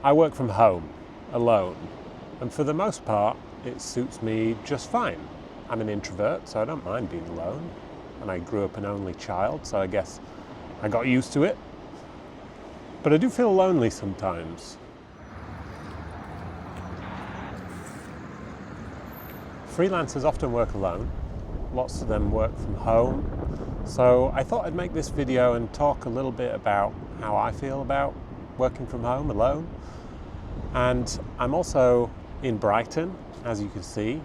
I work from home, alone, and for the most part, it suits me just fine. I'm an introvert, so I don't mind being alone, and I grew up an only child, so I guess I got used to it. But I do feel lonely sometimes. Freelancers often work alone. Lots of them work from home. So I thought I'd make this video and talk a little bit about how I feel about working from home alone. And I'm also in Brighton, as you can see,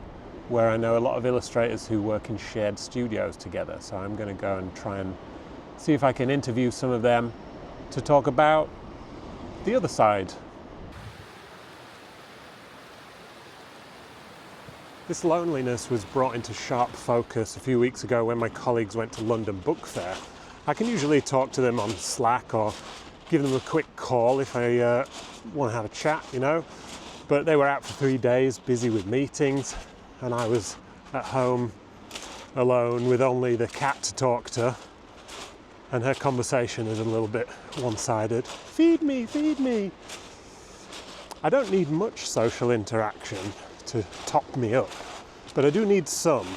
where I know a lot of illustrators who work in shared studios together. So I'm going to go and try and see if I can interview some of them to talk about the other side. This loneliness was brought into sharp focus a few weeks ago when my colleagues went to London Book Fair. I can usually talk to them on Slack or give them a quick call if I want to have a chat, you know. But they were out for 3 days, busy with meetings, and I was at home alone with only the cat to talk to. And her conversation is a little bit one-sided. Feed me, feed me. I don't need much social interaction to top me up, but I do need some.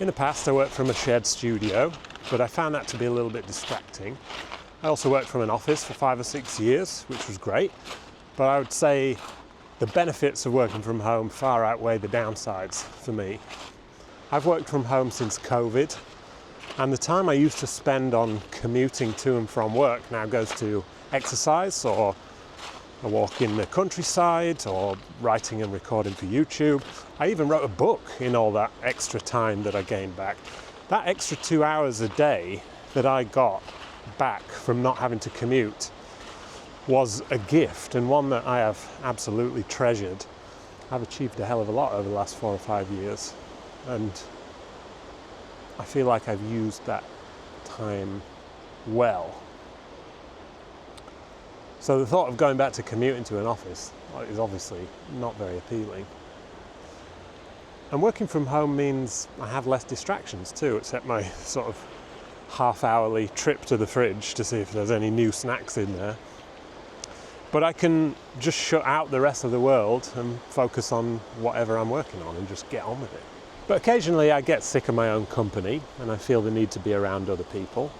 In the past I worked from a shared studio, but I found that to be a little bit distracting. I also worked from an office for 5 or 6 years, which was great, but I would say the benefits of working from home far outweigh the downsides for me. I've worked from home since COVID, and the time I used to spend on commuting to and from work now goes to exercise or a walk in the countryside or writing and recording for YouTube. I even wrote a book in all that extra time that I gained back. That extra 2 hours a day that I got back from not having to commute was a gift, and one that I have absolutely treasured. I've achieved a hell of a lot over the last 4 or 5 years, and I feel like I've used that time well. So the thought of going back to commuting to an office is obviously not very appealing. And working from home means I have less distractions too, except my sort of half-hourly trip to the fridge to see if there's any new snacks in there. But I can just shut out the rest of the world and focus on whatever I'm working on and just get on with it. But occasionally I get sick of my own company and I feel the need to be around other people.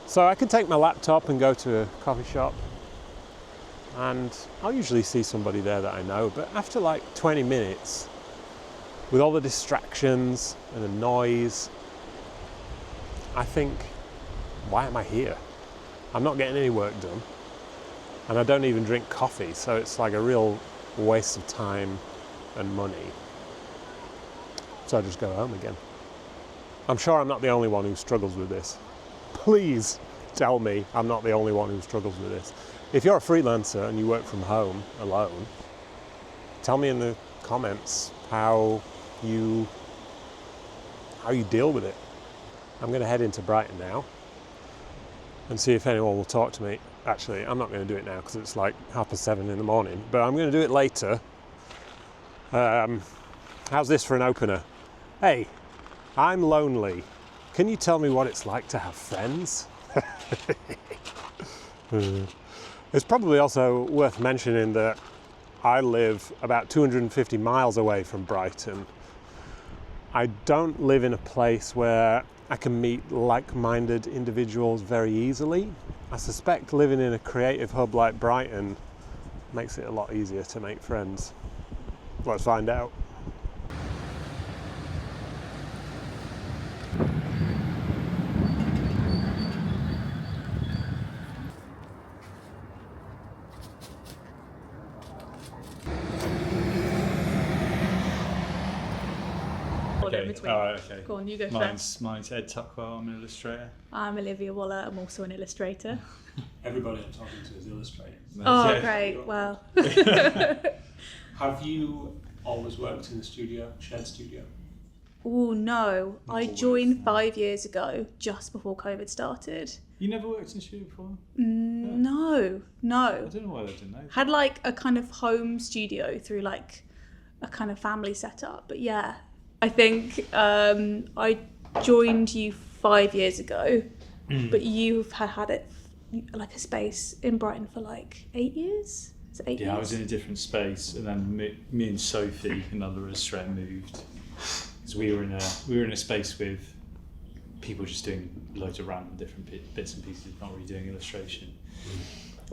So I can take my laptop and go to a coffee shop, and I'll usually see somebody there that I know, but after like 20 minutes, with all the distractions and the noise, I think, why am I here? I'm not getting any work done, and I don't even drink coffee, so it's like a real waste of time and money. So I just go home again. I'm sure I'm not the only one who struggles with this. Please tell me I'm not the only one who struggles with this. If you're a freelancer and you work from home alone, tell me in the comments how you deal with it. I'm going to head into Brighton now and see if anyone will talk to me. Actually, I'm not going to do it now because it's like 7:30 in the morning, but I'm going to do it later. How's this for an opener? Hey, I'm lonely. Can you tell me what it's like to have friends? It's probably also worth mentioning that I live about 250 miles away from Brighton. I don't live in a place where I can meet like-minded individuals very easily. I suspect living in a creative hub like Brighton makes it a lot easier to make friends. Let's find out. Okay. Between. All right, okay. Go on, you go first. Mine's Ed Tuckwell. I'm an illustrator. I'm Olivia Waller. I'm also an illustrator. Everybody I'm talking to is illustrators. Oh, Yeah. great. Well. Have you always worked in the studio, shared studio? Oh, no. I Always. joined 5 years ago, just before COVID started. You never worked in a studio before? No. I don't know why I didn't know. Had like a kind of home studio through like a kind of family setup. But yeah, I think I joined you 5 years ago, but you've had it like a space in Brighton for like 8 years. Is it 8 years? Yeah, I was in a different space, and then me and Sophie, another illustrator, moved. Because we were in a space with people just doing loads of random different bits and pieces, not really doing illustration.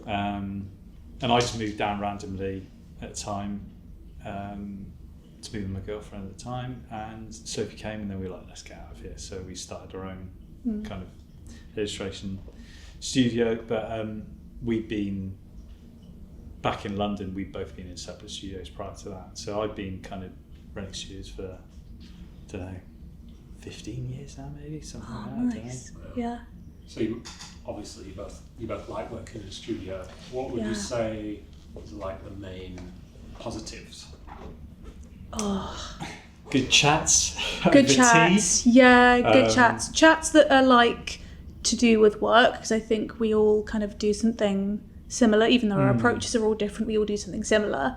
And I just moved down randomly at the time to be with my girlfriend at the time, and Sophie came, and then we were like, let's get out of here. So we started our own kind of illustration studio, but we'd been back in London, we'd both been in separate studios prior to that. So I'd been kind of running studios for, I don't know, 15 years now, maybe, something like that. Nice. I don't know. Yeah. So you both like working in a studio. What would you say was like the main positives? Oh, Good chats. good over chats. tea. Yeah, good chats. Chats that are like to do with work, because I think we all kind of do something similar, even though our approaches are all different. We all do something similar.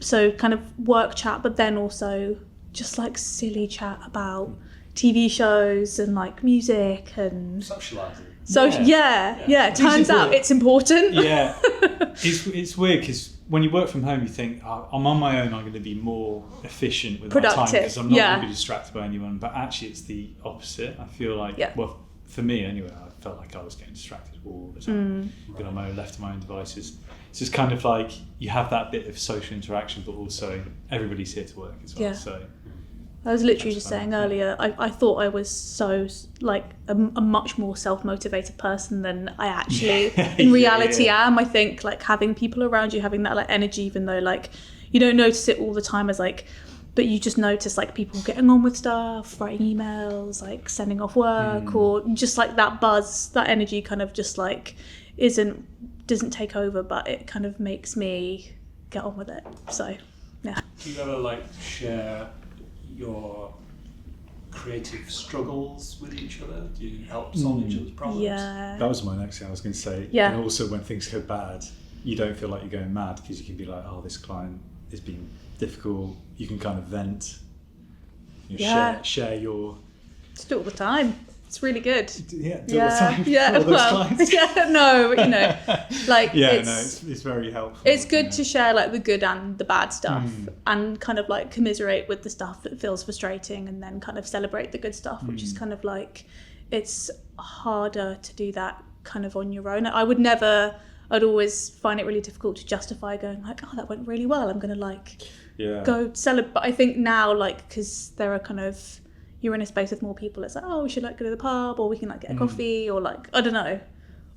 So kind of work chat, but then also just like silly chat about TV shows and like music and Socialising. so yeah. Turns out it's important. Yeah, it's weird because when you work from home, you think, oh, I'm on my own, I'm going to be more efficient with my time Productive, because I'm not yeah. going to be distracted by anyone. But actually, it's the opposite. I feel like, Yeah. well, for me anyway, I felt like I was getting distracted all the time, being on my own, left to my own devices. It's just kind of like you have that bit of social interaction, but also everybody's here to work as well. Yeah. So I was literally That's just fine. saying earlier, I thought I was so like a much more self-motivated person than I actually in reality am. I think like having people around you, having that like energy, even though like you don't notice it all the time as like, but you just notice like people getting on with stuff, writing emails, like sending off work, or just like that buzz, that energy kind of just like doesn't take over, but it kind of makes me get on with it. So yeah. Do you ever like share your creative struggles with each other? Do you help solve each other's problems? Yeah. that was my next thing I was going to say. Yeah. And also when things go bad, you don't feel like you're going mad because you can be like, oh, this client is being difficult. You can kind of vent. Share your. Just do it all the time. It's really good. Yeah, do all the time. Yeah, all those well, clients. yeah, no, but, you know, like it's very helpful. it's good to share like the good and the bad stuff, and kind of like commiserate with the stuff that feels frustrating, and then kind of celebrate the good stuff, which is kind of like it's harder to do that kind of on your own. I'd always find it really difficult to justify going like, oh, that went really well, I'm gonna like go celebrate. But I think now, like, because there are kind of, you're in a space with more people, it's like, oh, we should like go to the pub, or we can like get a coffee, or like, I don't know,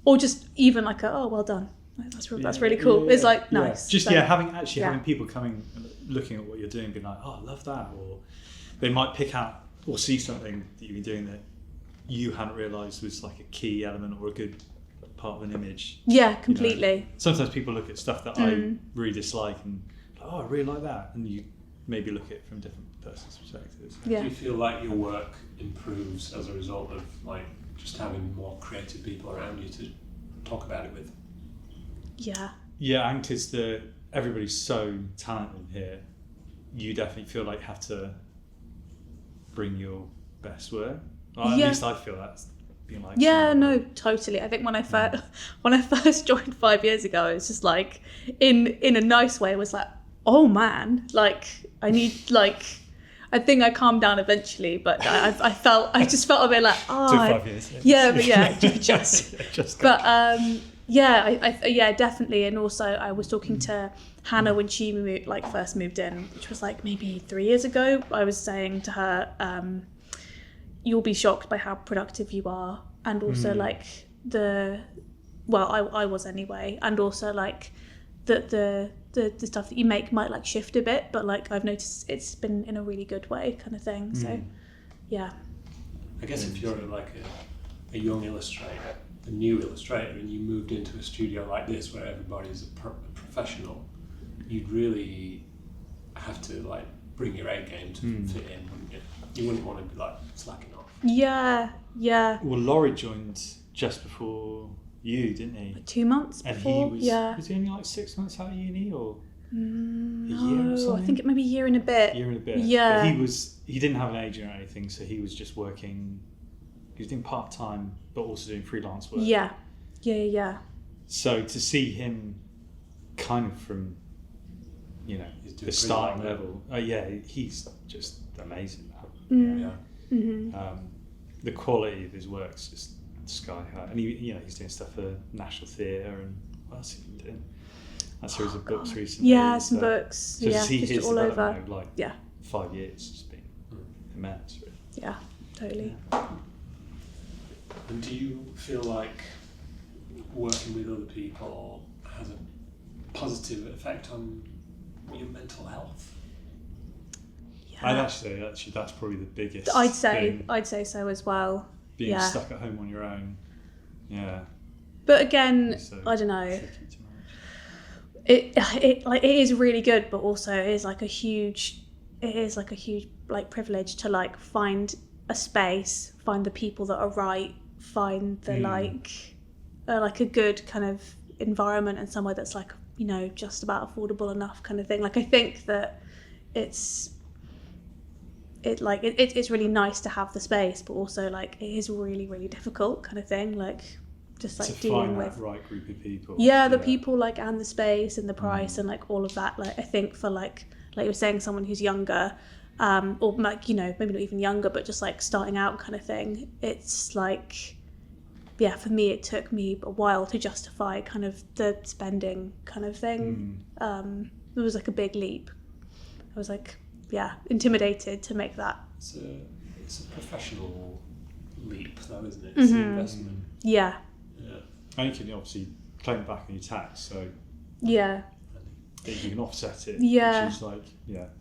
or just even like oh, well done, like, that's really cool. It's like nice. Just so, having people coming, looking at what you're doing, being like, oh, I love that, or they might pick out or see something that you've been doing that you hadn't realised was like a key element or a good part of an image. Yeah, completely. You know? Sometimes people look at stuff that I really dislike and oh, I really like that, and you maybe look at it from a different person's perspective. Yeah. Do you feel like your work improves as a result of like just having more creative people around you to talk about it with? Yeah, and because everybody's so talented here, you definitely feel like you have to bring your best work. Well, at least I feel that's been like. Yeah, no, totally. I think when I first joined 5 years ago, it's just like in a nice way, it was like, oh man, like I need like. I think I calmed down eventually, but I just felt a bit like, oh, Took 5 years. just. But I definitely. And also, I was talking to Hannah when she first moved in, which was like maybe 3 years ago. I was saying to her, you'll be shocked by how productive you are, and also like I was anyway, and also like the stuff that you make might like shift a bit, but like I've noticed it's been in a really good way kind of thing. So yeah, I guess if you're like a young illustrator, a new illustrator, and you moved into a studio like this where everybody's a professional, you'd really have to like bring your A game to fit in, wouldn't you? You wouldn't want to be like slacking off. Yeah. Well, Laurie joined just before you, didn't he? Like 2 months before. And was he only like 6 months out of uni, or a year or No, something? I think it may be a year and a bit. Yeah. But he didn't have an agent or anything, so he was just working. He was doing part time, but also doing freelance work. Yeah. Yeah. So to see him kind of from, the starting level, he's just amazing now. The quality of his work's just sky high, and he's doing stuff for National Theatre, and what else has he been doing? That series of books recently. Yeah, some books. So to see just his all over. development over 5 years has been immense, really. Yeah, totally. And do you feel like working with other people has a positive effect on your mental health? Yeah. I'd actually say that's probably the biggest. I'd say so as well. Being stuck at home on your own. Yeah. But again, So I don't know. tricky to manage. It is really good, but also it is like a huge like privilege to like find a space, find the people that are right, find the like a good kind of environment and somewhere that's like, just about affordable enough kind of thing. Like I think that it's really nice to have the space, but also like it is really, really difficult kind of thing. Like just like to dealing find with that right group of people. the people like and the space and the price and like all of that. Like I think for like you were saying, someone who's younger, or like maybe not even younger, but just like starting out kind of thing. It's like, for me it took me a while to justify kind of the spending kind of thing. It was like a big leap. I was like, intimidated to make that. It's a professional leap, though, isn't it? It's an investment. Yeah. And you can obviously claim back on your tax, so Yeah. you can offset it. Yeah. Which is like,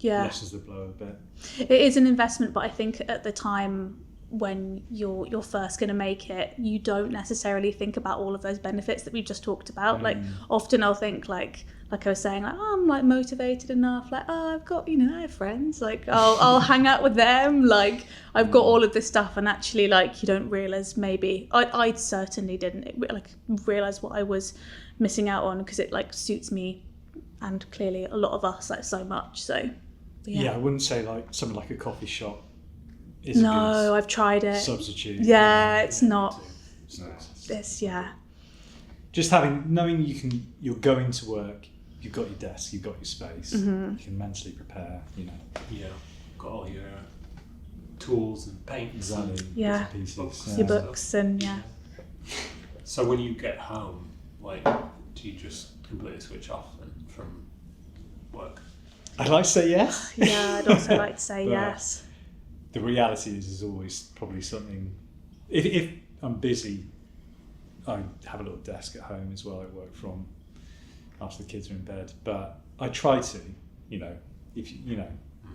lessens the blow a bit. It is an investment, but I think at the time when you're first going to make it, you don't necessarily think about all of those benefits that we've just talked about. Like often I'll think like I was saying, like, I'm like motivated enough, like, I've got, I have friends, like I'll hang out with them, like I've got all of this stuff, and actually like you don't realise, maybe I certainly didn't realise what I was missing out on, because it like suits me and clearly a lot of us like so much. So I wouldn't say like something like a coffee shop is a good I've tried it. substitute. It's not. It's just knowing you're going to work, you've got your desk, you've got your space, you can mentally prepare, got all your tools and paints and bits and pieces, books, your books and So when you get home, like, do you just completely switch off from work? I'd like to say yes. I'd also like to say But yes. The reality is always probably something. If I'm busy, I have a little desk at home as well I work from after the kids are in bed. But I try to,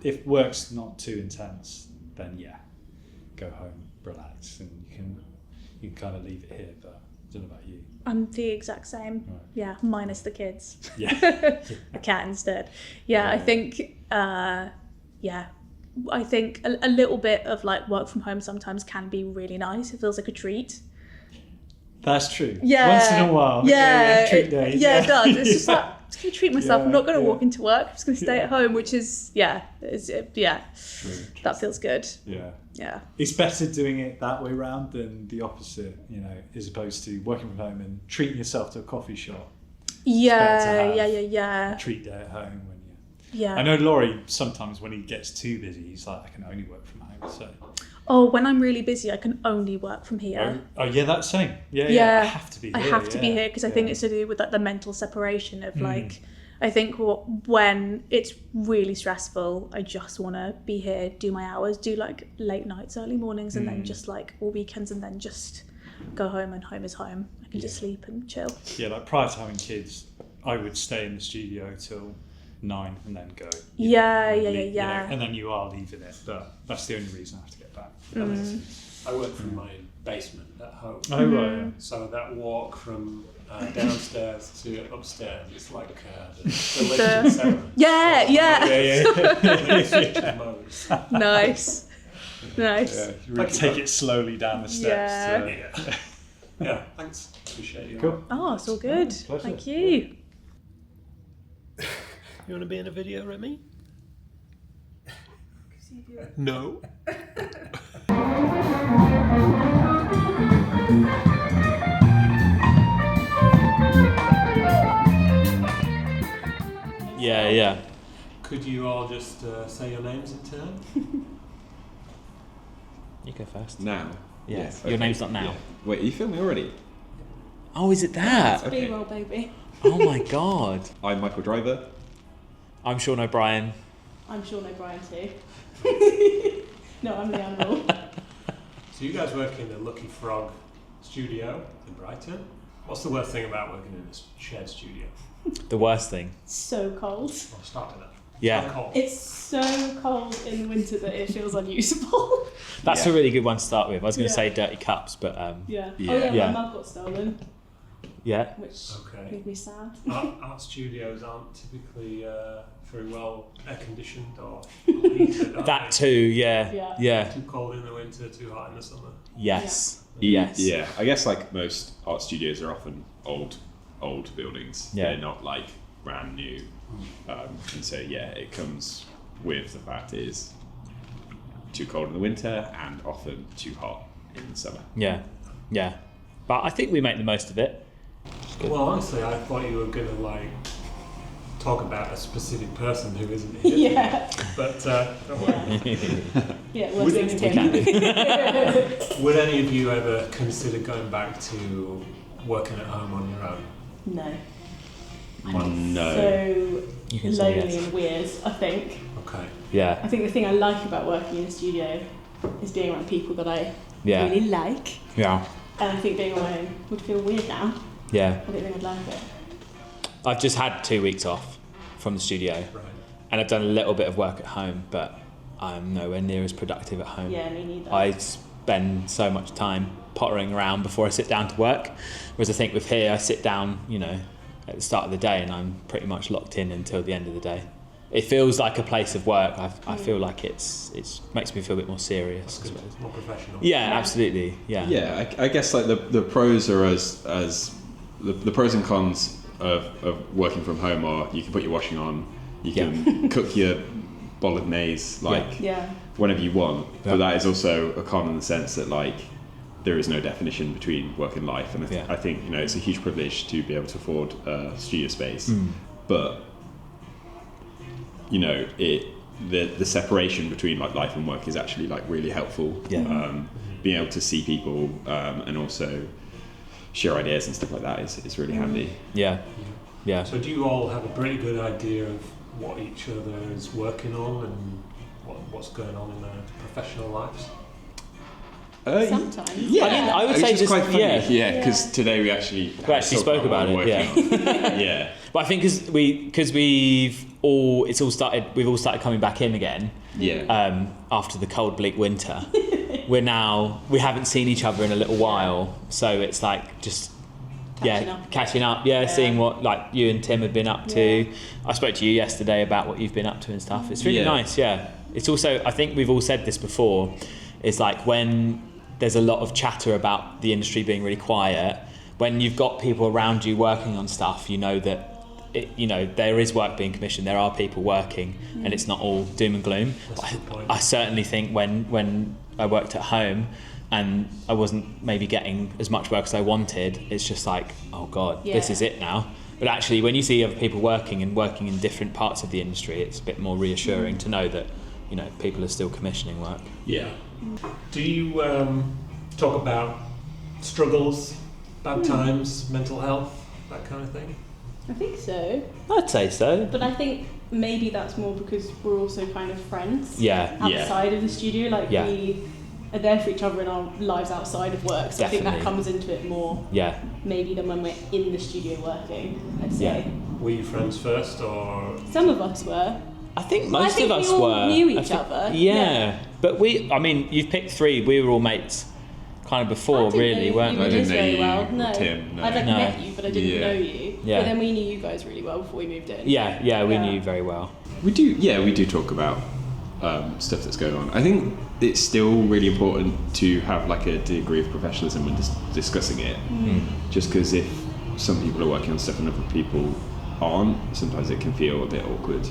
if work's not too intense, then go home, relax, and you can kind of leave it here. But I don't know about you. I'm the exact same. Right. Yeah, minus the kids. Yeah. A cat instead. I think I think a little bit of like work from home sometimes can be really nice. It feels like a treat. That's true. Yeah. Once in a while. Treat day. It does. It's just like, I'm just going to treat myself. I'm not going to walk into work. I'm just going to stay Yeah. at home, which is, True. that feels good. Yeah. It's better doing it that way round than the opposite, as opposed to working from home and treating yourself to a coffee shop. Yeah. A treat day at home when you. Yeah. I know Laurie, sometimes when he gets too busy, he's like, I can only work from home. So. Oh, when I'm really busy, I can only work from here. Oh yeah, that's same. Yeah. I have to be here. I have to be here because I think it's to do with like the mental separation of like, I think when it's really stressful, I just want to be here, do my hours, do like late nights, early mornings, and then just like all weekends, and then just go home, and home is home. I can just sleep and chill. Yeah, like prior to having kids, I would stay in the studio till 9 and then go. Yeah. And then you are leaving it, but that's the only reason I have to get back. I work from my basement at home. Oh right. So that walk from downstairs to upstairs is like the lifting ceremony. Yeah. Nice. Yeah, you really take it slowly down the steps. Yeah. Thanks. Appreciate you. Cool. Oh, it's all good. Pleasure. Thank you. You want to be in a video, Remy? No. Yeah. Could you all just say your names in turn? You go first. Now? Yes. Yeah, Your okay. name's not now. Yeah. Wait, are you filming already? Oh, is it that? Okay. B-roll, baby. Oh my god. I'm Michael Driver. I'm Sean O'Brien. I'm Sean O'Brien too. No, I'm Leanne Rule. So you guys work in the Lucky Frog studio in Brighton. What's the worst thing about working in a shared studio? The worst thing. So cold. I'll start with that. Yeah. How cold? It's so cold in the winter that it feels unusable. That's Yeah. a really good one to start with. I was going to Yeah. say dirty cups, but Yeah. Yeah. Oh yeah, Yeah. my mug got stolen, yeah. which Okay. made me sad. Art studios aren't typically very well air conditioned or heated. are That they? too, yeah. Yeah. Yeah. Too cold in the winter, too hot in the summer. Yes. Yes. Yeah, I guess like most art studios are often old buildings. Yeah. They're not like brand new. And so yeah, it comes with the fact it is too cold in the winter and often too hot in the summer. Yeah. Yeah. But I think we make the most of it. Good. Well, honestly, I thought you were going to like talk about a specific person who isn't here. Yeah. But don't worry. Yeah, Would worst it- thing came. Would any of you ever consider going back to working at home on your own? No. No. So You can say lonely yes. and weird, I think. Okay. Yeah. I think the thing I like about working in a studio is being around people that I Yeah. really like. Yeah. And I think being on my own would feel weird now. Yeah. I don't think I'd like it. I've just had 2 weeks off from the studio Right. and I've done a little bit of work at home, but I'm nowhere near as productive at home. Yeah, me neither. I spend so much time pottering around before I sit down to work. Whereas I think with here, I sit down, at the start of the day and I'm pretty much locked in until the end of the day. It feels like a place of work. I feel like it's makes me feel a bit more serious, I Good. suppose. More professional. Yeah, absolutely. Yeah. Yeah, I guess like the pros are as the pros and cons of working from home are you can put your washing on, you can cook your bolognese Yeah. whenever you want, Yeah. but that is also a con in the sense that like there is no definition between work and life, and I think it's a huge privilege to be able to afford studio space, but the separation between like life and work is actually like really helpful. Yeah. Being able to see people and also share ideas and stuff like that is really handy. Yeah. Yeah. So do you all have a pretty good idea of what each other is working on and what's going on in their professional lives? Sometimes. Yeah, I would Which say is just- quite funny. yeah. Yeah, because today we actually spoke about it. what we're Yeah. working on. Yeah. But I think because we've all started coming back in again. Yeah. After the cold, bleak winter, we haven't seen each other in a little while, so it's like just catching up. Yeah, seeing what like you and Tim have been up to. I spoke to you yesterday about what you've been up to and stuff. It's really nice. Yeah. It's also, I think we've all said this before, is like when there's a lot of chatter about the industry being really quiet, when you've got people around you working on stuff, you know that there is work being commissioned, there are people working, and it's not all doom and gloom. I certainly think when I worked at home and I wasn't maybe getting as much work as I wanted, it's just like, oh God, this is it now. But actually, when you see other people working in different parts of the industry, it's a bit more reassuring to know that people are still commissioning work. Yeah. Do you talk about struggles, bad times, mental health, that kind of thing? I think so. I'd say so. But I think maybe that's more because we're also kind of friends. Yeah. Outside of the studio, Yeah. we are there for each other in our lives outside of work. So I think that Definitely. comes into it more Yeah. maybe than when we're in the studio working, I'd say. Were you friends first, or Some of us were. I think Well, I most think of us we all were. knew I each think- other, Yeah. yeah. But you've picked three. We were all mates kind of before, I didn't really, know weren't you I we? didn't know very you well. or No. Tim, no. I'd No. met you, but I didn't Yeah. know you. Yeah. But then we knew you guys really well before we moved in. Yeah, we Yeah. knew you very well. We do talk about stuff that's going on. I think it's still really important to have like a degree of professionalism when discussing it. Just because if some people are working on stuff and other people aren't, sometimes it can feel a bit awkward.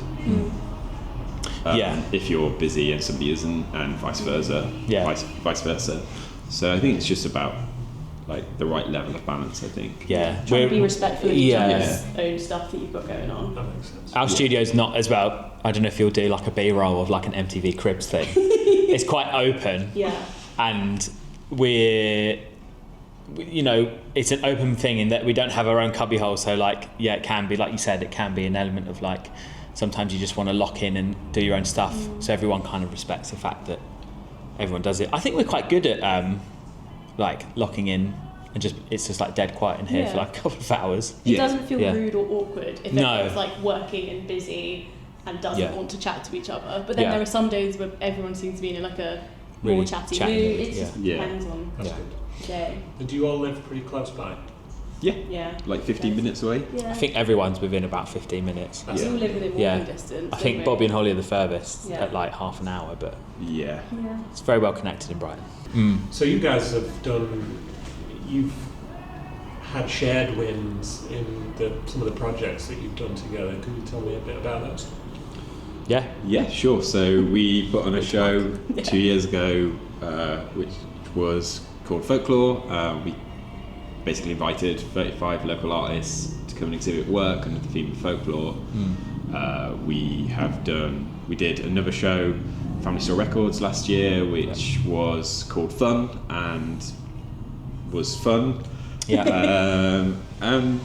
Yeah. If you're busy and somebody isn't, and vice versa. Yeah. Vice versa. So I think it's just about like the right level of balance, I think. Yeah, Try to be respectful of each yeah. other's own stuff that you've got going on. That makes sense. Our studio's not as well. I don't know if you'll do like a B-roll of like an MTV Cribs thing. It's quite open, Yeah. and you know, it's an open thing in that we don't have our own cubbyhole. So like, yeah, it can be, like you said, it can be an element of like, sometimes you just want to lock in and do your own stuff. So everyone kind of respects the fact that everyone does it. I think we're quite good at like locking in and it's just like dead quiet in here for like a couple of hours. It doesn't feel rude or awkward if No. everyone's like working and busy and doesn't want to chat to each other. But then Yeah. there are some days where everyone seems to be in like a more Really chatty chatting mood. mood, It just yeah. depends on That's Yeah. good. the day. And do you all live pretty close by? Yeah. Like 15 minutes away. Yeah. I think everyone's within about 15 minutes. we all live within walking Yeah. distance. I think don't Bobby we? and Holly are the furthest Yeah. at like half an hour, but Yeah. Yeah. it's very well connected in Brighton. So you guys you've had shared wins in some of the projects that you've done together. Can you tell me a bit about those? Yeah. Yeah, sure. So we put on a show 2 years ago, which was called Folklore. We basically invited 35 local artists to come and exhibit work under the theme of folklore. We did another show, Family Store Records, last year, which was called Fun and was fun. Yeah. And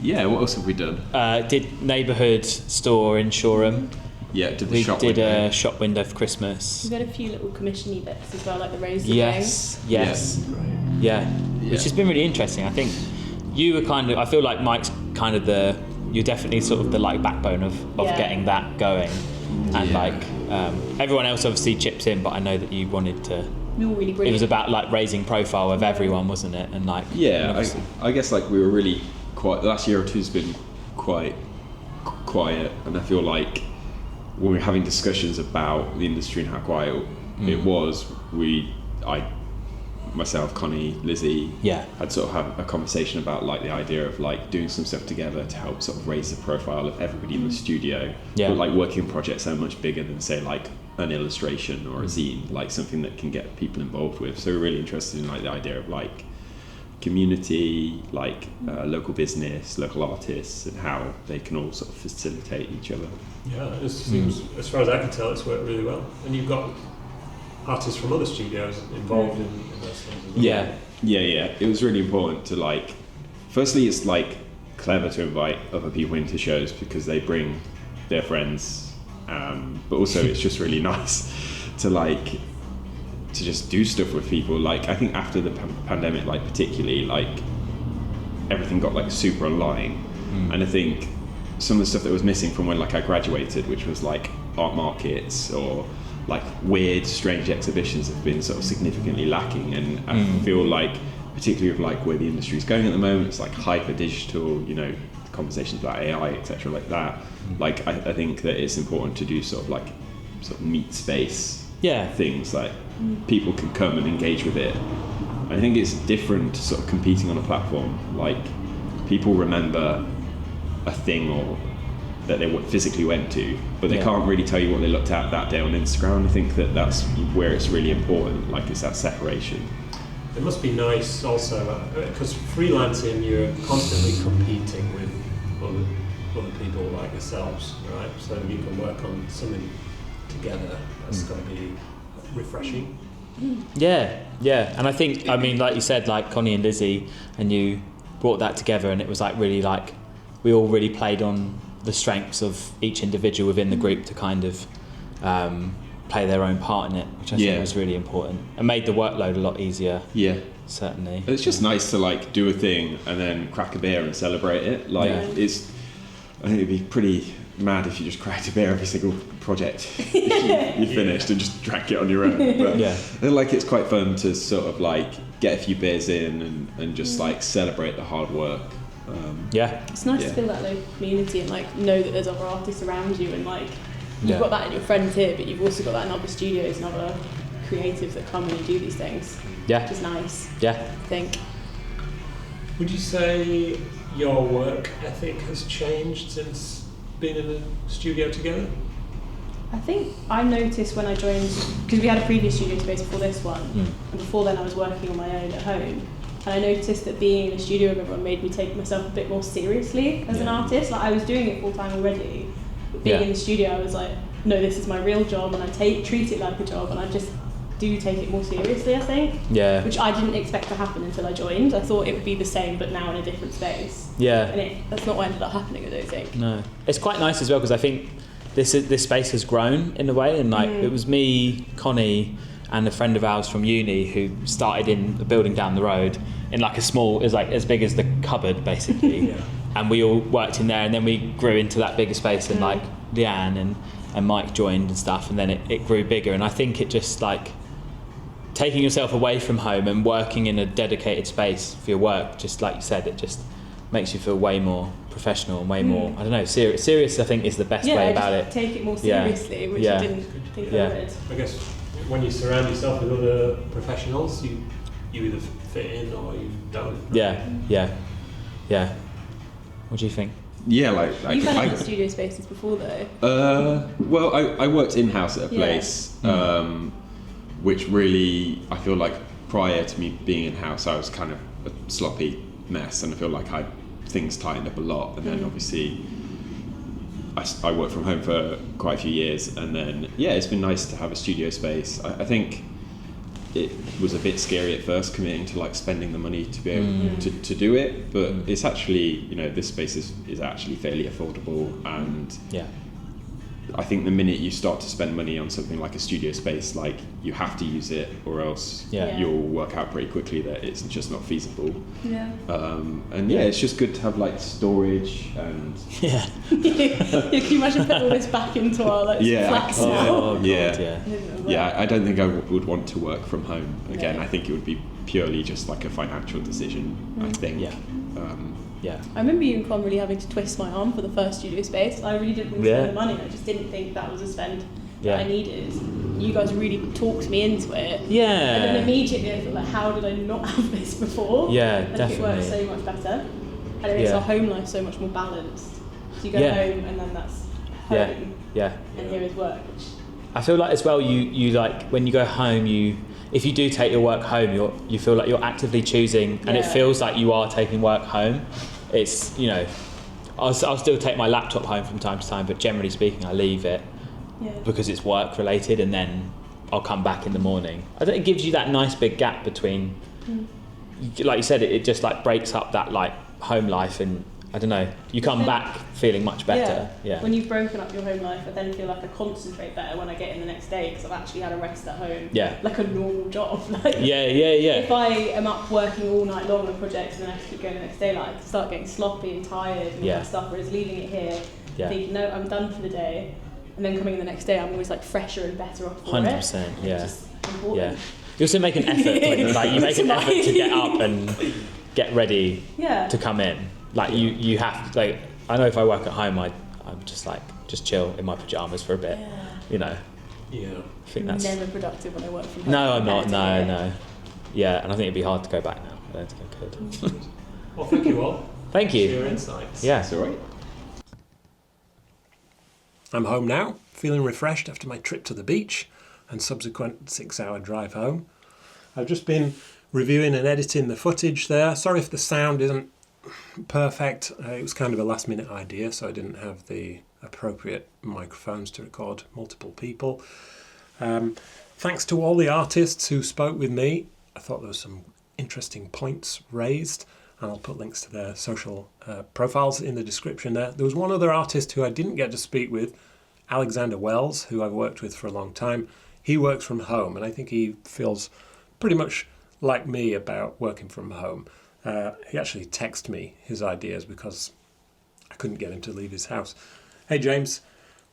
yeah, what else have we done? Did neighbourhood store in Shoreham. Yeah, did the We shop did window. a shop window for Christmas. We've had a few little commissiony bits as well, like the rose. Yes. Right. Yeah. Yeah. Which has been really interesting. I think you were I feel like Mike's kind of you're definitely sort of the like backbone of Yeah. getting that going. And Yeah. like everyone else obviously chips in, but I know that you wanted to. We were really It brilliant. was about like raising profile of everyone, wasn't it? And like Yeah, I guess like we were really quiet. The last year or two has been quite quiet, and I feel like when we were having discussions about the industry and how quiet it was, myself, Connie, Lizzie, had sort of had a conversation about like the idea of like doing some stuff together to help sort of raise the profile of everybody in the studio. Yeah. But like working on projects so much bigger than say like an illustration or a zine, like something that can get people involved with. So we're really interested in like the idea of like community, like local business, local artists, and how they can all sort of facilitate each other. Yeah, it seems, as far as I can tell, it's worked really well. And you've got artists from other studios involved in those things as well. Yeah. It was really important to like, firstly, it's like clever to invite other people into shows because they bring their friends, but also it's just really nice to just do stuff with people. Like I think after the pandemic, like particularly, like everything got like super online, and I think some of the stuff that was missing from when like I graduated, which was like art markets or like weird, strange exhibitions, have been sort of significantly lacking. And I feel like, particularly with like where the industry is going at the moment, it's like hyper digital, you know, conversations about AI, etc., like that. Like I think that it's important to do sort of meet space things, like people can come and engage with it. I think it's different to sort of competing on a platform. Like people remember a thing or that they physically went to, but they can't really tell you what they looked at that day on Instagram. I think that that's where it's really important, like it's that separation. It must be nice also, because freelancing, you're constantly competing with other people like yourselves, right? So you can work on something together. That's got to be refreshing. Yeah, and I think, I mean, like you said, like Connie and Lizzie, and you brought that together, and it was like really like we all really played on the strengths of each individual within the group to kind of play their own part in it, which I think was really important and made the workload a lot easier. Yeah, certainly. It's just nice to like do a thing and then crack a beer and celebrate it. Like I think it'd be pretty mad if you just cracked a beer every single project you finished and just drank it on your own. But I feel like it's quite fun to sort of like get a few beers in and just like celebrate the hard work. It's nice to feel that local community and like know that there's other artists around you, and like you've got that in your friends here, but you've also got that in other studios and other creatives that come in and do these things. Which is nice. I think. Would you say your work ethic has changed since being in the studio together? I think I noticed when I joined, because we had a previous studio space before this one, and before then I was working on my own at home, And I noticed that being in a studio with everyone made me take myself a bit more seriously as an artist. Like I was doing it full time already, but being in the studio, I was like, no, this is my real job, and I treat it like a job, and I just do take it more seriously, I think. Yeah. Which I didn't expect to happen until I joined. I thought it would be the same, but now in a different space. Yeah. And that's not what ended up happening, I don't think. No. It's quite nice as well, because I think this space has grown in a way, and like it was me, Connie, and a friend of ours from uni who started in a building down the road in like a small, it was like as big as the cupboard basically. And we all worked in there, and then we grew into that bigger space, and like Leanne and Mike joined and stuff, and then it grew bigger. And I think it just like taking yourself away from home and working in a dedicated space for your work, just like you said, it just makes you feel way more professional and way more, I don't know, serious I think is the best way about it. Take it more seriously, which I didn't think I would. I guess when you surround yourself with other professionals, you either fit in or you don't. Yeah. What do you think? Yeah, like You've had studio spaces before though. Well, I worked in-house at a place, which really, I feel like prior to me being in-house, I was kind of a sloppy mess, and I feel like things tightened up a lot, and then obviously I worked from home for quite a few years, and then it's been nice to have a studio space. I think it was a bit scary at first committing to like spending the money to be able to do it, but it's actually, this space is actually fairly affordable, and I think the minute you start to spend money on something like a studio space, like you have to use it, or else you'll work out pretty quickly that it's just not feasible. And it's just good to have like storage and can you imagine putting all this back into our like flats now? I don't think I would want to work from home again. I think it would be purely just like a financial decision. I think. I remember you and Con really having to twist my arm for the first studio space. I really didn't want to spend the money. I just didn't think that was a spend that I needed. You guys really talked me into it. And then immediately I thought, like, how did I not have this before? Definitely. It works so much better. And it makes our home life so much more balanced. So you go home and then that's home. And here is work. I feel like as well, you like when you go home, if you do take your work home, you feel like you're actively choosing, and it feels like you are taking work home. It's, I'll still take my laptop home from time to time, but generally speaking, I leave it because it's work related, and then I'll come back in the morning. I think it gives you that nice big gap between, like you said, it just like breaks up that like home life, and I don't know, you come back feeling much better. When you've broken up your home life, I then feel like I concentrate better when I get in the next day, because I've actually had a rest at home. Like a normal job. Like, if I am up working all night long on projects and then I have to keep going the next day, like I start getting sloppy and tired and all that stuff, whereas leaving it here, thinking, no, I'm done for the day, and then coming in the next day, I'm always like fresher and better off for 100%, it. It's just important. You also make an effort, like you make an effort to get up and get ready to come in. Like you have to, like, I know if I work at home, I'm just like chill in my pajamas for a bit, I think that's never productive when I work from home. No, I'm not. No. And I think it'd be hard to go back now. I don't think I could. Well, thank you all. Thank you for your insights. Yeah, it's all right. I'm home now, feeling refreshed after my trip to the beach and subsequent 6-hour drive home. I've just been reviewing and editing the footage there. Sorry if the sound isn't perfect. It was kind of a last minute idea, so I didn't have the appropriate microphones to record multiple people. Thanks to all the artists who spoke with me. I thought there were some interesting points raised, and I'll put links to their social profiles in the description there. There was one other artist who I didn't get to speak with, Alexander Wells, who I've worked with for a long time. He works from home, and I think he feels pretty much like me about working from home. He actually texted me his ideas because I couldn't get him to leave his house. Hey James,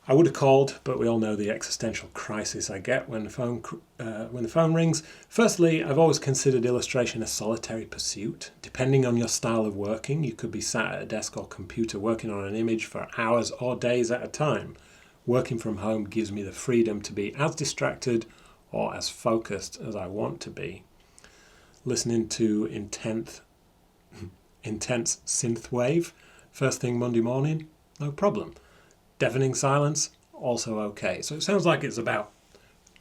I would have called, but we all know the existential crisis I get when the phone rings. Firstly, I've always considered illustration a solitary pursuit. Depending on your style of working, you could be sat at a desk or computer working on an image for hours or days at a time. Working from home gives me the freedom to be as distracted or as focused as I want to be. Listening to intense synthwave first thing Monday morning, no problem. Deafening silence, also okay. So it sounds like it's about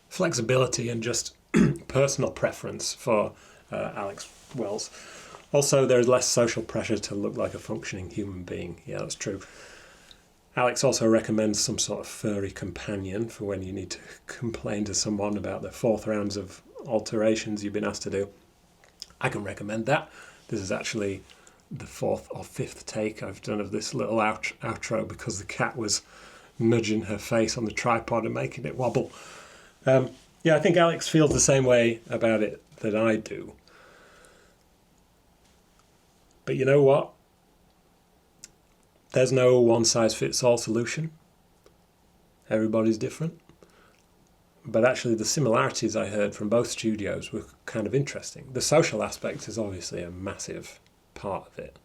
flexibility and just personal preference for Alex Wells. Also, there's less social pressure to look like a functioning human being. Yeah, that's true. Alex also recommends some sort of furry companion for when you need to complain to someone about the 4th rounds of alterations you've been asked to do. I can recommend that. This is actually the 4th or 5th take I've done of this little outro because the cat was nudging her face on the tripod and making it wobble. Yeah, I think Alex feels the same way about it that I do. But you know what? There's no one-size-fits-all solution. Everybody's different. But actually the similarities I heard from both studios were kind of interesting. The social aspect is obviously a massive part of it.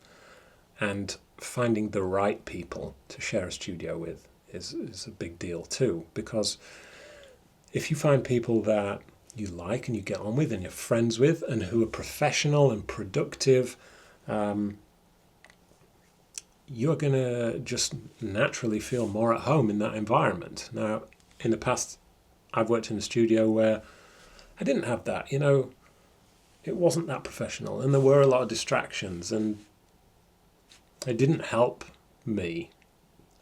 And finding the right people to share a studio with is a big deal too. Because if you find people that you like and you get on with and you're friends with and who are professional and productive, you're going to just naturally feel more at home in that environment. Now, in the past, I've worked in a studio where I didn't have that, it wasn't that professional and there were a lot of distractions and it didn't help me.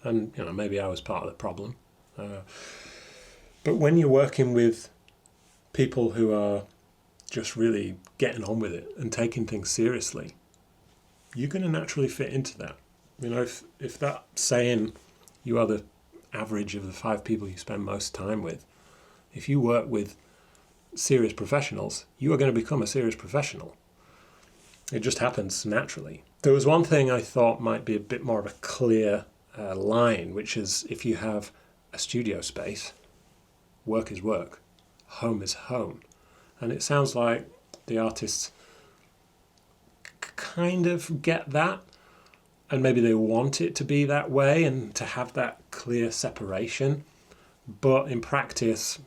And, maybe I was part of the problem. But when you're working with people who are just really getting on with it and taking things seriously, you're going to naturally fit into that. If that saying, you are the average of the 5 people you spend most time with, if you work with serious professionals, you are going to become a serious professional. It just happens naturally. There was one thing I thought might be a bit more of a clear line, which is if you have a studio space, work is work, home is home. And it sounds like the artists kind of get that, and maybe they want it to be that way and to have that clear separation. But in practice,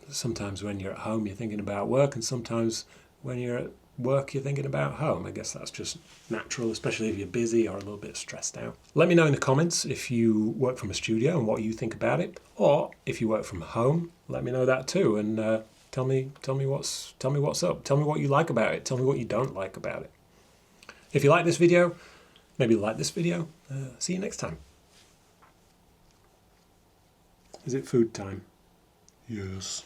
sometimes when you're at home you're thinking about work, and sometimes when you're at work you're thinking about home. I guess that's just natural, especially if you're busy or a little bit stressed out. Let me know in the comments if you work from a studio and what you think about it, or if you work from home, let me know that too, and tell me what's up. Tell me what you like about it. Tell me what you don't like about it. If you like this video, maybe like this video. See you next time. Is it food time? Yes.